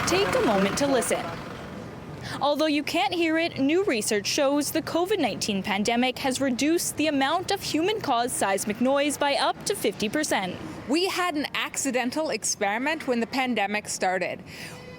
Take a moment to listen. Although you can't hear it, new research shows the COVID-19 pandemic has reduced the amount of human-caused seismic noise by up to 50%. We had an accidental experiment when the pandemic started.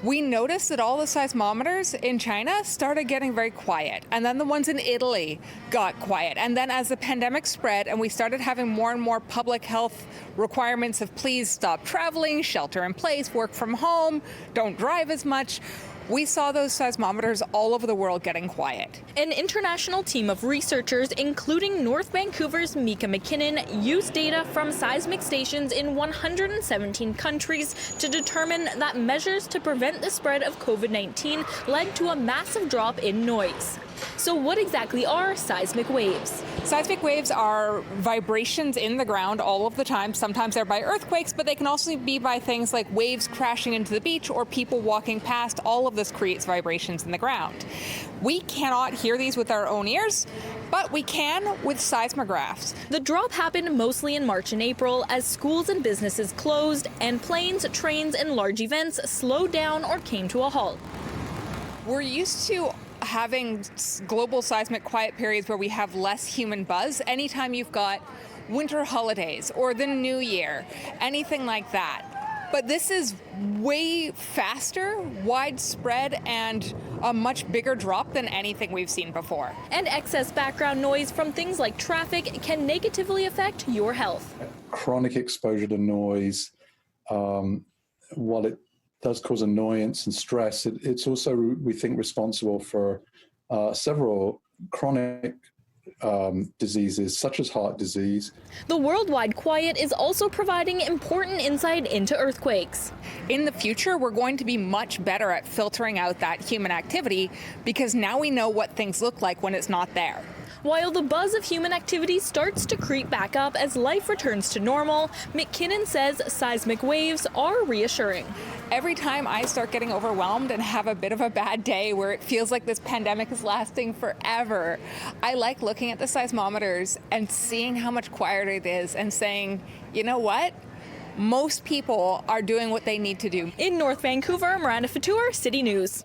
We noticed that all the seismometers in China started getting very quiet, and then the ones in Italy got quiet. And then as the pandemic spread and we started having more and more public health requirements of please stop traveling, shelter in place, work from home, don't drive as much, we saw those seismometers all over the world getting quiet. An international team of researchers, including North Vancouver's Mika McKinnon, used data from seismic stations in 117 countries to determine that measures to prevent the spread of COVID-19 led to a massive drop in noise. So what exactly are seismic waves? Seismic waves are vibrations in the ground all of the time. Sometimes they're by earthquakes, but they can also be by things like waves crashing into the beach or people walking past. All of this creates vibrations in the ground. We cannot hear these with our own ears, but we can with seismographs. The drop happened mostly in March and April as schools and businesses closed and planes, trains, and large events slowed down or came to a halt. We're used to having global seismic quiet periods where we have less human buzz. Anytime you've got winter holidays or the new year, anything like that. But this is way faster, widespread, and a much bigger drop than anything we've seen before. And excess background noise from things like traffic can negatively affect your health. Chronic exposure to noise, while it does cause annoyance and stress, it's also, we think, responsible for several chronic diseases, such as heart disease. The worldwide quiet is also providing important insight into earthquakes. In the future, we're going to be much better at filtering out that human activity because now we know what things look like when it's not there. While the buzz of human activity starts to creep back up as life returns to normal, McKinnon says seismic waves are reassuring. Every time I start getting overwhelmed and have a bit of a bad day where it feels like this pandemic is lasting forever, I like looking at the seismometers and seeing how much quieter it is and saying, you know what? Most people are doing what they need to do. In North Vancouver, Miranda Fatur, City News.